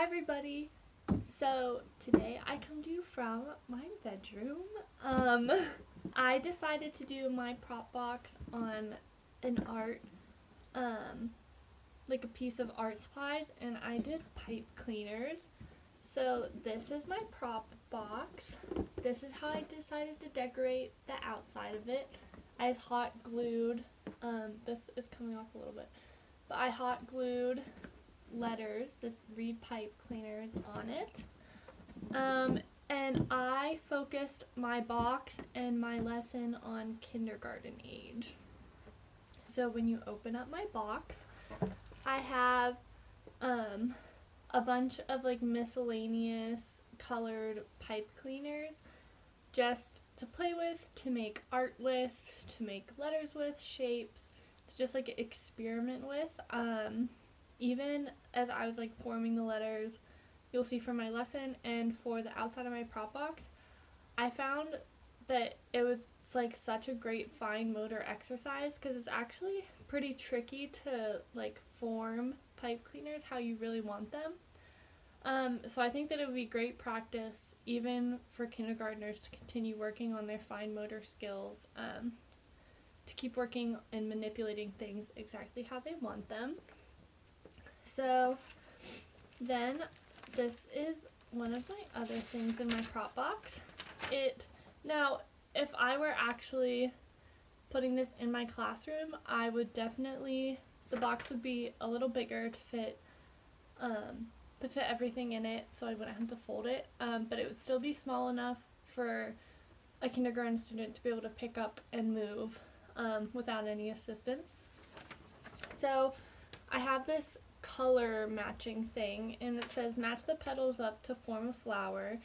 everybody! So today I come to you from my bedroom. I decided to do my prop box on an art, like a piece of art supplies, and I did pipe cleaners. So this is my prop box. This is how I decided to decorate the outside of it. I hot glued, this is coming off a little bit, but I hot glued letters that read pipe cleaners on it. And I focused my box and my lesson on kindergarten age. So when you open up my box, I have a bunch of like miscellaneous colored pipe cleaners just to play with, to make art with, to make letters with, shapes, to just like experiment with. Even as I was like forming the letters, you'll see for my lesson and for the outside of my prop box, I found that it was like such a great fine motor exercise because it's actually pretty tricky to like form pipe cleaners how you really want them. So I think that it would be great practice even for kindergartners to continue working on their fine motor skills, to keep working and manipulating things exactly how they want them. So then this is one of my other things in my prop box. Now if I were actually putting this in my classroom, I would definitely, the box would be a little bigger to fit everything in it, so I wouldn't have to fold it, but it would still be small enough for a kindergarten student to be able to pick up and move without any assistance. So I have this color matching thing, and it says match the petals up to form a flower,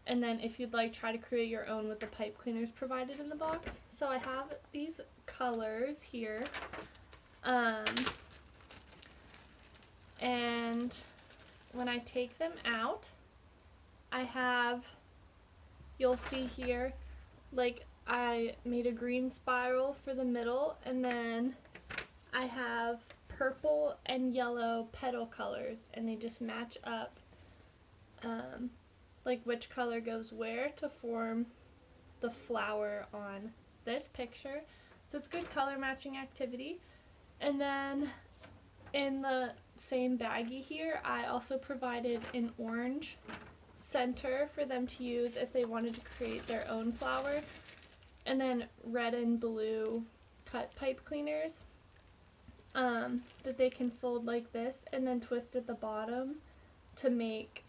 and then if you'd like, try to create your own with the pipe cleaners provided in the box. So I have these colors here, and when I take them out, you'll see here, like I made a green spiral for the middle, and then I have purple and yellow petal colors, and they just match up, like which color goes where to form the flower on this picture. So it's good color matching activity. And then in the same baggie here, I also provided an orange center for them to use if they wanted to create their own flower, and then red and blue cut pipe cleaners that they can fold like this and then twist at the bottom to make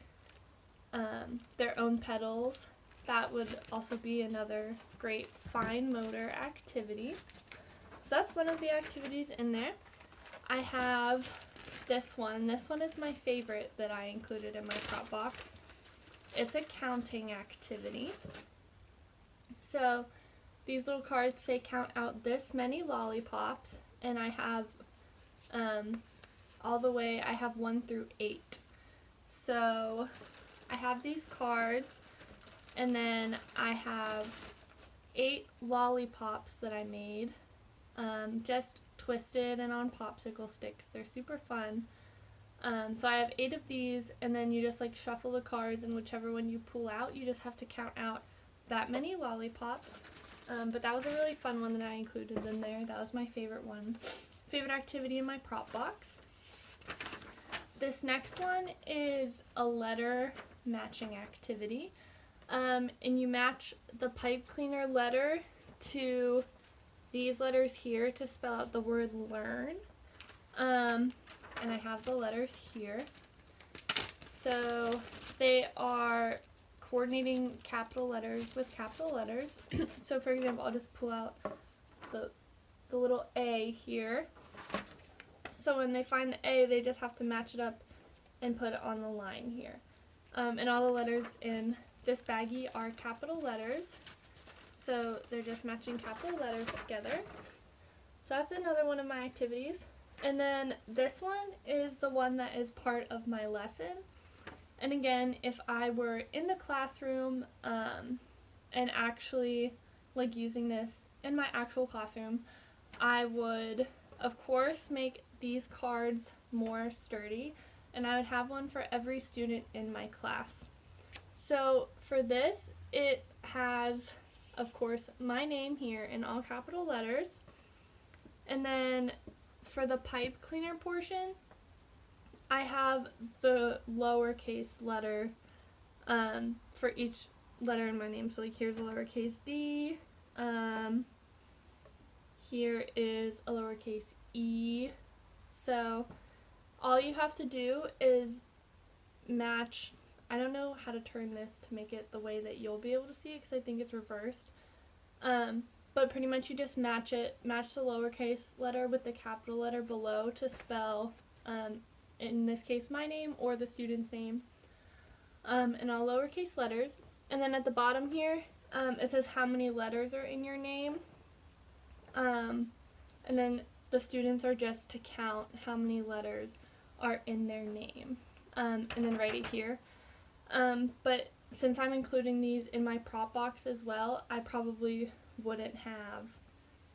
their own petals. That would also be another great fine motor activity. So that's one of the activities in there. I have this one. This one is my favorite that I included in my prop box. It's a counting activity. So these little cards say count out this many lollipops, and I have all the way, I have 1 through 8. So I have these cards, and then I have 8 lollipops that I made, just twisted and on popsicle sticks. They're super fun. So I have 8 of these, and then you just like shuffle the cards, and whichever one you pull out, you just have to count out that many lollipops. But that was a really fun one that I included in there. That was my favorite one. Favorite activity in my prop box. This next one is a letter matching activity. And you match the pipe cleaner letter to these letters here to spell out the word learn. And I have the letters here. So they are coordinating capital letters with capital letters. So for example, I'll just pull out the little A here. So when they find the A, they just have to match it up and put it on the line here. And all the letters in this baggie are capital letters. So they're just matching capital letters together. So that's another one of my activities. And then this one is the one that is part of my lesson. And again, if I were in the classroom and actually like using this in my actual classroom, I would of course make these cards more sturdy and I would have one for every student in my class. So for this, it has, of course, my name here in all capital letters. And then for the pipe cleaner portion, I have the lowercase letter for each letter in my name. So like here's a lowercase d, here is a lowercase e. So all you have to do is match, I don't know how to turn this to make it the way that you'll be able to see it because I think it's reversed. But pretty much you just match the lowercase letter with the capital letter below to spell, in this case, my name or the student's name, in all lowercase letters. And then at the bottom here, it says how many letters are in your name. And then the students are just to count how many letters are in their name. And then write it here. But since I'm including these in my prop box as well, I probably wouldn't have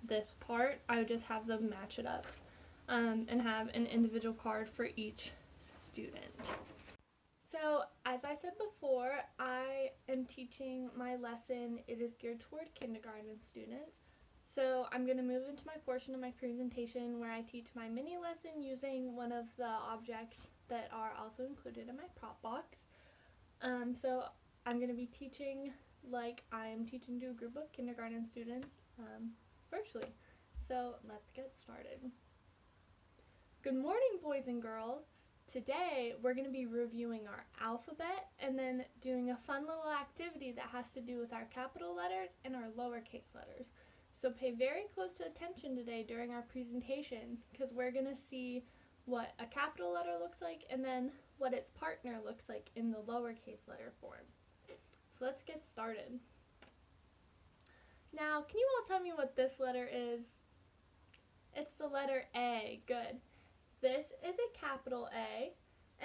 this part. I would just have them match it up, and have an individual card for each student. So as I said before, I am teaching my lesson. It is geared toward kindergarten students. So I'm going to move into my portion of my presentation where I teach my mini lesson using one of the objects that are also included in my prop box. So I'm going to be teaching like I am teaching to a group of kindergarten students virtually. So let's get started. Good morning, boys and girls. Today we're going to be reviewing our alphabet and then doing a fun little activity that has to do with our capital letters and our lowercase letters. So pay very close attention today during our presentation because we're going to see what a capital letter looks like and then what its partner looks like in the lowercase letter form. So let's get started. Now, can you all tell me what this letter is? It's the letter A. Good. This is a capital A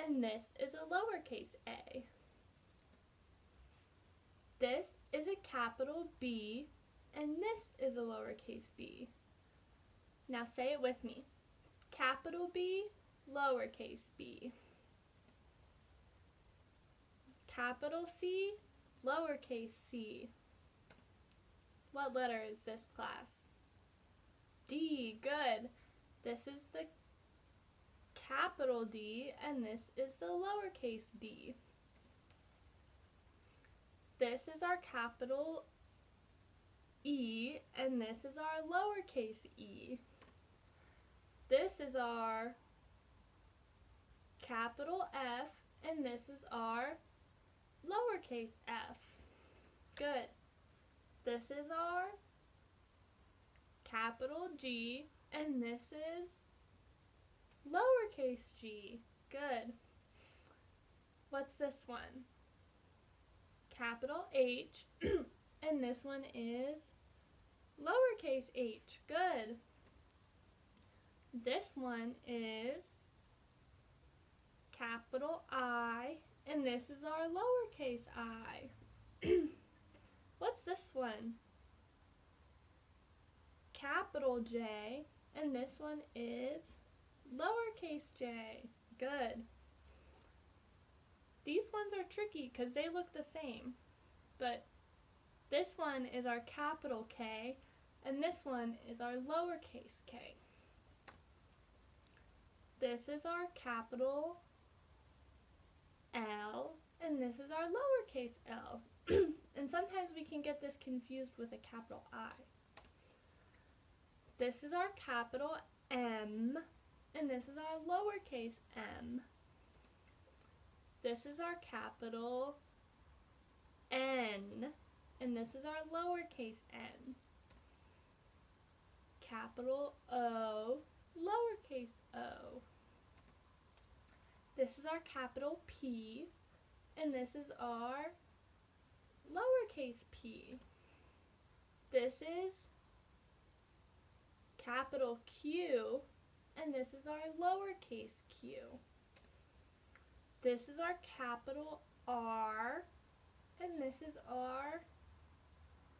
and this is a lowercase a. This is a capital B and this is a lowercase b. Now say it with me. Capital B, lowercase b. Capital C, lowercase c. What letter is this, class? D, good. This is the capital D and this is the lowercase d. This is our capital E and this is our lowercase e. This is our capital F and this is our lowercase f. Good. This is our capital G and this is lowercase g. Good. What's this one? Capital H and this one is lowercase h. Good. This one is capital I and this is our lowercase I. What's this one? Capital J and this one is lowercase j. Good. These ones are tricky because they look the same, but this one is our capital K and this one is our lowercase k. This is our capital L and this is our lowercase l. And sometimes we can get this confused with a capital I. This is our capital M and this is our lowercase m. This is our capital N and this is our lowercase n. Capital O, lowercase o. This is our capital P and this is our lowercase p. This is capital Q and this is our lowercase q. This is our capital R and this is our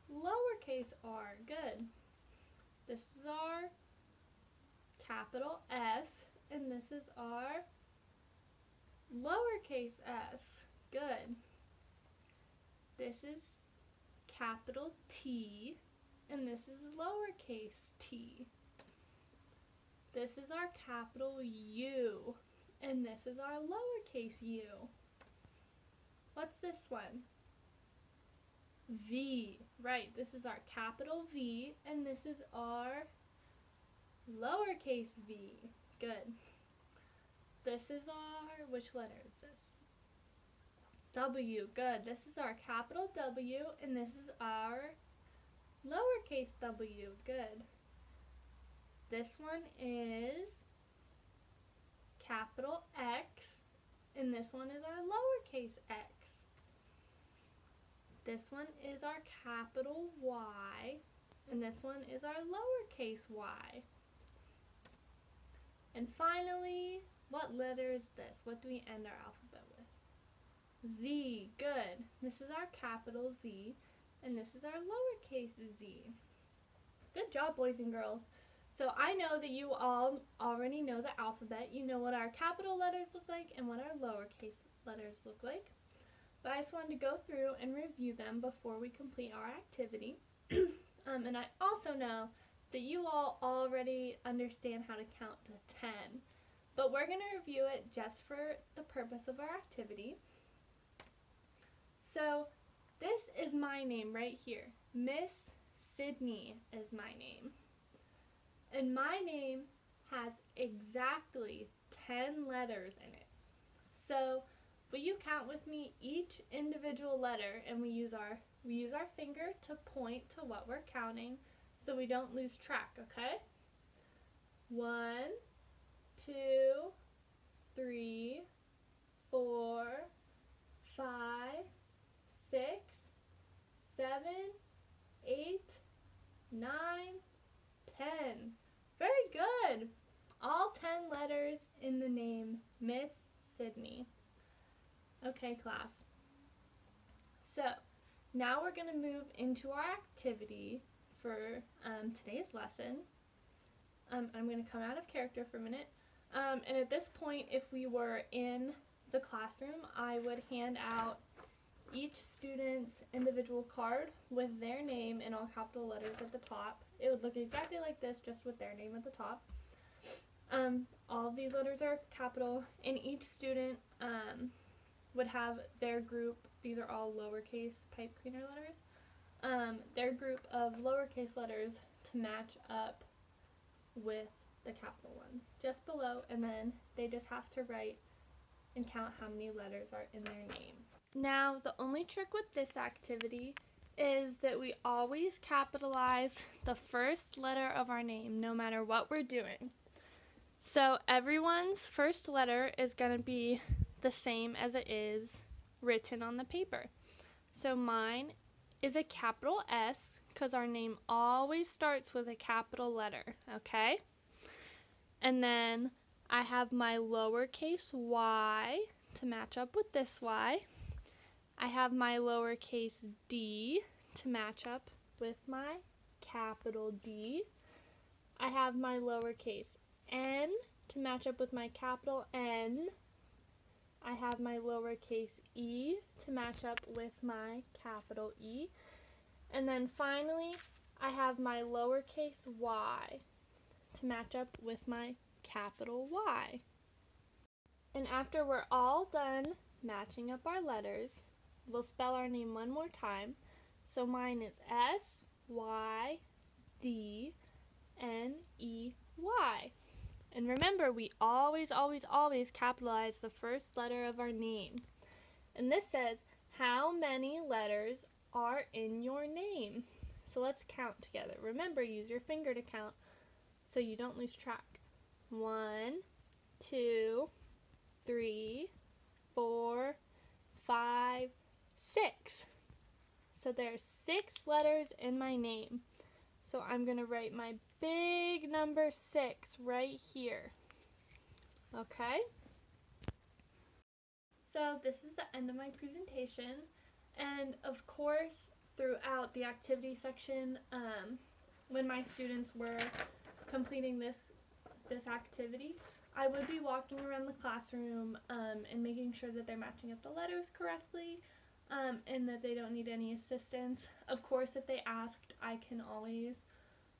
lowercase r. Good. This is our capital S and this is our lowercase s. Good. This is capital T, and this is lowercase t. This is our capital U, and this is our lowercase u. What's this one? V. Right, this is our capital V, and this is our lowercase v. Good. This is our, which letter is this? W. Good. This is our capital W, and this is our lowercase w. Good. This one is capital X, and this one is our lowercase x. This one is our capital Y, and this one is our lowercase y. And finally, what letter is this? What do we end our alphabet with? Z. Good. This is our capital Z, and this is our lowercase z. Good job, boys and girls. So I know that you all already know the alphabet. You know what our capital letters look like and what our lowercase letters look like. But I just wanted to go through and review them before we complete our activity. And I also know that you all already understand how to count to 10. But we're going to review it just for the purpose of our activity. So this is my name right here. Miss Sydney is my name. And my name has exactly 10 letters in it. So will you count with me each individual letter, and we use our finger to point to what we're counting so we don't lose track, okay? 1, 2, 3, 4, 5, 6, 7, 8, 9, 10. Very good. All 10 letters in the name Miss Sydney. Okay, class. So now we're going to move into our activity for today's lesson. I'm going to come out of character for a minute. And at this point, if we were in the classroom, I would hand out each student's individual card with their name in all capital letters at the top. It would look exactly like this, just with their name at the top. All of these letters are capital, and each student would have their group. These are all lowercase pipe cleaner letters. Their group of lowercase letters to match up with the capital ones just below, and then they just have to write and count how many letters are in their name. Now, the only trick with this activity is that we always capitalize the first letter of our name, no matter what we're doing. So everyone's first letter is going to be the same as it is written on the paper. So mine is a capital S because our name always starts with a capital letter, okay? And then I have my lowercase y to match up with this Y. I have my lowercase d to match up with my capital D. I have my lowercase n to match up with my capital N. I have my lowercase e to match up with my capital E. And then finally, I have my lowercase y to match up with my capital Y. And after we're all done matching up our letters, we'll spell our name one more time. So mine is S-Y-D-N-E-Y. And remember, we always, always, always capitalize the first letter of our name. And this says, how many letters are in your name? So let's count together. Remember, use your finger to count so you don't lose track. 1, 2, 3, 4, 5, 6. So there's 6 letters in my name. So I'm going to write my big number 6 right here. Okay? So this is the end of my presentation. And of course, throughout the activity section, when my students were completing this activity, I would be walking around the classroom and making sure that they're matching up the letters correctly, and that they don't need any assistance. Of course, if they asked, I can always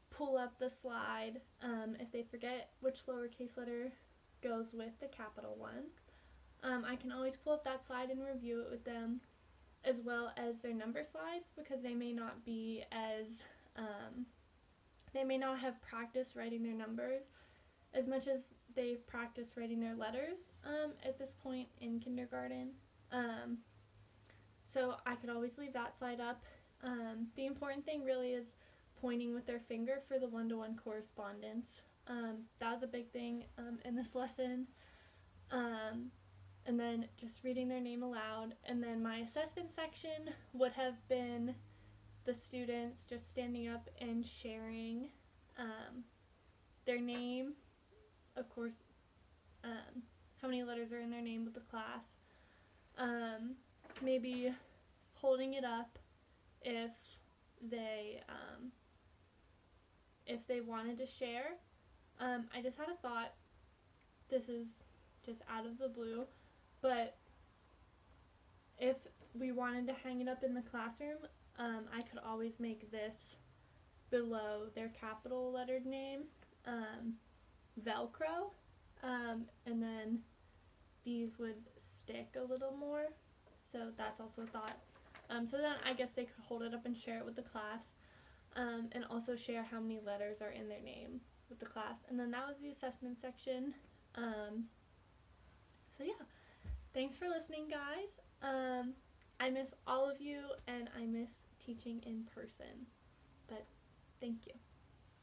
pull up the slide if they forget which lowercase letter goes with the capital one. I can always pull up that slide and review it with them, as well as their number slides, because they may not be as they may not have practiced writing their numbers as much as they've practiced writing their letters at this point in kindergarten. So I could always leave that slide up. The important thing really is pointing with their finger for the one-to-one correspondence. That was a big thing in this lesson. And then just reading their name aloud. And then my assessment section would have been the students just standing up and sharing their name, of course, how many letters are in their name with the class. Maybe holding it up if they wanted to share. I just had a thought. This is just out of the blue, but if we wanted to hang it up in the classroom, I could always make this below their capital lettered name, Velcro, and then these would stick a little more. So that's also a thought. So then I guess they could hold it up and share it with the class, and also share how many letters are in their name with the class. And then that was the assessment section. So yeah, thanks for listening, guys. I miss all of you, and I miss teaching in person, but thank you.